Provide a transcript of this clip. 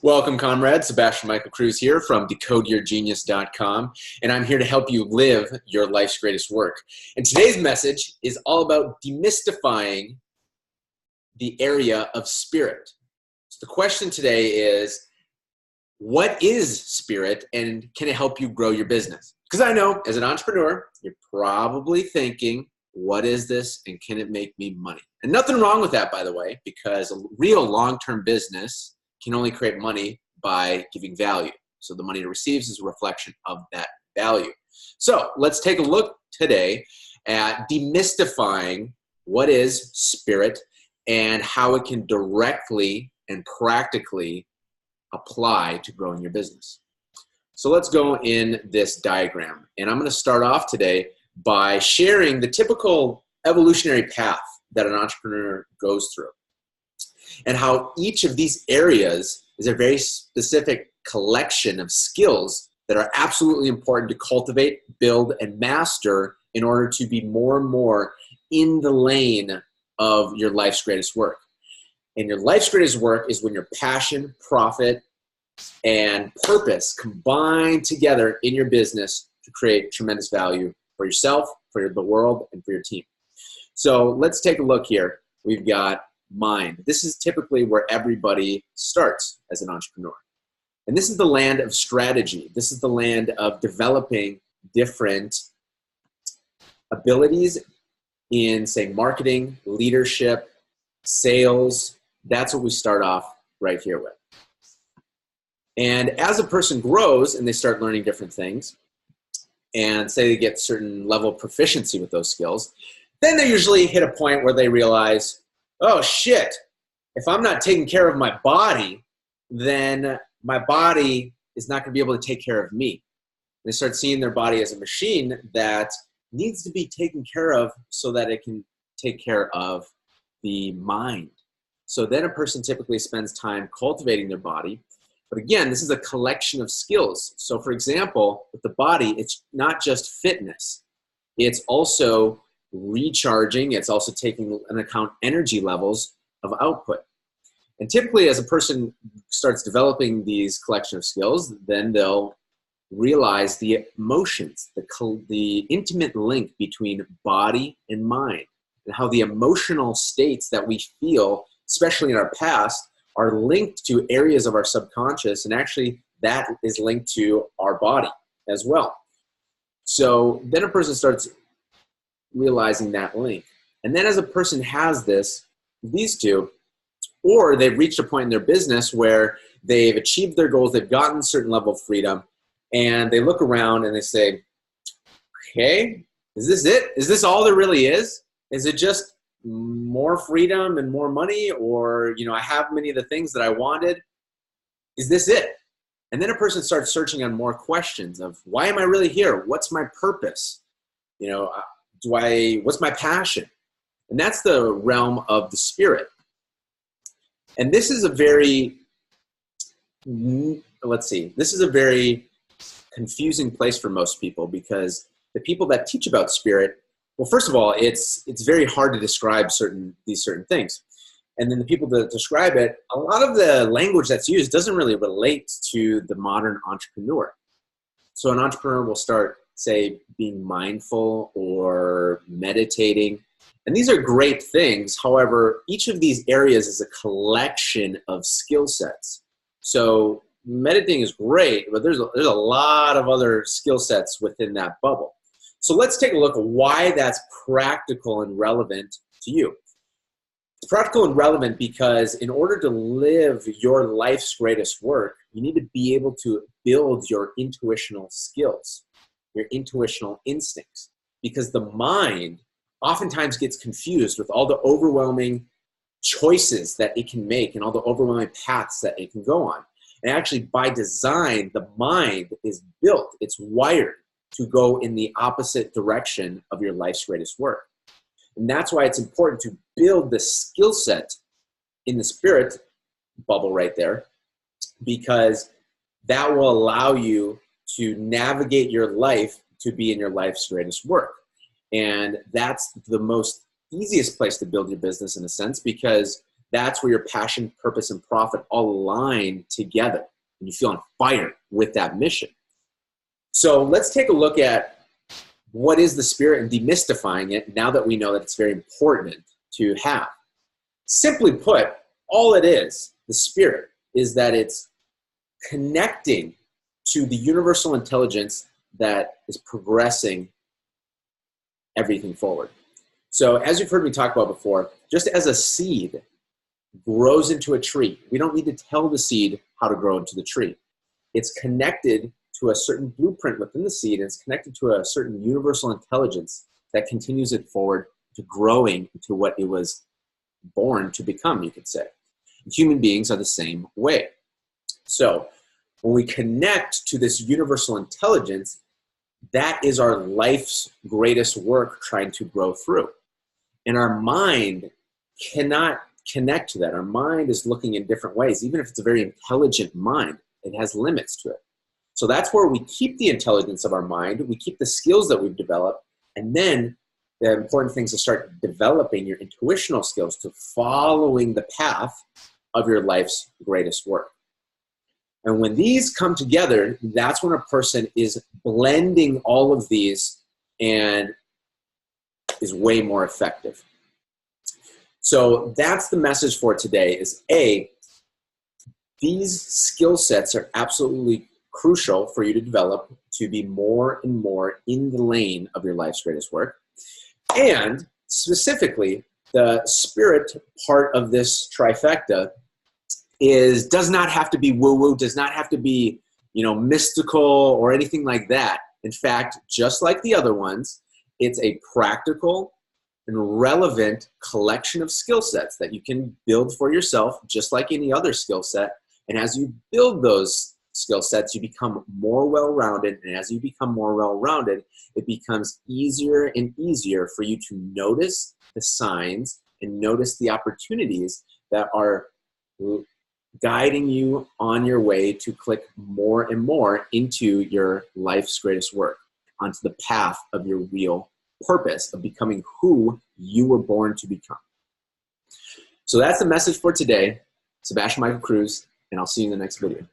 Welcome, comrades. Sebastian Michael Cruz here from decodeyourgenius.com, and I'm here to help you live your life's greatest work. And today's message is all about demystifying the area of spirit. So the question today is, what is spirit, and can it help you grow your business? Because I know, as an entrepreneur, you're probably thinking, what is this, and can it make me money? And nothing wrong with that, by the way, because a real long-term business can only create money by giving value. So the money it receives is a reflection of that value. So let's take a look today at demystifying what is spirit and how it can directly and practically apply to growing your business. So let's go in this diagram. And I'm going to start off today by sharing the typical evolutionary path that an entrepreneur goes through, and how each of these areas is a very specific collection of skills that are absolutely important to cultivate, build, and master in order to be more and more in the lane of your life's greatest work. And your life's greatest work is when your passion, profit, and purpose combine together in your business to create tremendous value for yourself, for the world, and for your team. So let's take a look here. We've got mind. This is typically where everybody starts as an entrepreneur. And this is the land of strategy. This is the land of developing different abilities in, say, marketing, leadership, sales. That's what we start off right here with. And as a person grows and they start learning different things, and say they get certain level of proficiency with those skills, then they usually hit a point where they realize, oh shit, if I'm not taking care of my body, then my body is not going to be able to take care of me. They start seeing their body as a machine that needs to be taken care of so that it can take care of the mind. So then a person typically spends time cultivating their body. But again, this is a collection of skills. So for example, with the body, it's not just fitness. It's also recharging. It's also taking into account energy levels of output. And typically as a person starts developing these collection of skills, then they'll realize the emotions, the intimate link between body and mind, and how the emotional states that we feel, especially in our past, are linked to areas of our subconscious, and actually that is linked to our body as well. So then a person starts realizing that link. And then as a person has these two, or they've reached a point in their business where they've achieved their goals, they've gotten a certain level of freedom, and they look around and they say, okay, is this it? Is this all there really is? Is it just more freedom and more money? Or, I have many of the things that I wanted. Is this it? And then a person starts searching on more questions of, why am I really here? What's my purpose? What's my passion? And that's the realm of the spirit. And this is a very, this is a very confusing place for most people, because the people that teach about spirit, well, first of all, it's very hard to describe these certain things. And then the people that describe it, a lot of the language that's used doesn't really relate to the modern entrepreneur. So an entrepreneur will start, say, being mindful or meditating. And these are great things. However, each of these areas is a collection of skill sets. So meditating is great, but there's a lot of other skill sets within that bubble. So let's take a look at why that's practical and relevant to you. It's practical and relevant because in order to live your life's greatest work, you need to be able to build your intuitional skills, your intuitional instincts, because the mind oftentimes gets confused with all the overwhelming choices that it can make and all the overwhelming paths that it can go on. And actually, by design, the mind is built, it's wired to go in the opposite direction of your life's greatest work. And that's why it's important to build the skill set in the spirit bubble right there, because that will allow you to navigate your life to be in your life's greatest work. And that's the most easiest place to build your business in a sense, because that's where your passion, purpose, and profit all align together, and you feel on fire with that mission. So let's take a look at what is the spirit and demystifying it now that we know that it's very important to have. Simply put, all it is, the spirit, is that it's connecting to the universal intelligence that is progressing everything forward. So as you've heard me talk about before, just as a seed grows into a tree, we don't need to tell the seed how to grow into the tree. It's connected to a certain blueprint within the seed, and it's connected to a certain universal intelligence that continues it forward to growing into what it was born to become, you could say. Human beings are the same way. So when we connect to this universal intelligence, that is our life's greatest work trying to grow through. And our mind cannot connect to that. Our mind is looking in different ways. Even if it's a very intelligent mind, it has limits to it. So that's where we keep the intelligence of our mind, we keep the skills that we've developed, and then the important thing is to start developing your intuitional skills, to following the path of your life's greatest work. And when these come together, that's when a person is blending all of these and is way more effective. So that's the message for today is A, these skill sets are absolutely crucial for you to develop to be more and more in the lane of your life's greatest work. And specifically, the spirit part of this trifecta does not have to be woo-woo, does not have to be, mystical or anything like that. In fact, just like the other ones, it's a practical and relevant collection of skill sets that you can build for yourself, just like any other skill set. And as you build those skill sets, you become more well-rounded. And as you become more well-rounded, it becomes easier and easier for you to notice the signs and notice the opportunities that are guiding you on your way to click more and more into your life's greatest work, onto the path of your real purpose of becoming who you were born to become. So that's the message for today. Sebastian Michael Cruz, and I'll see you in the next video.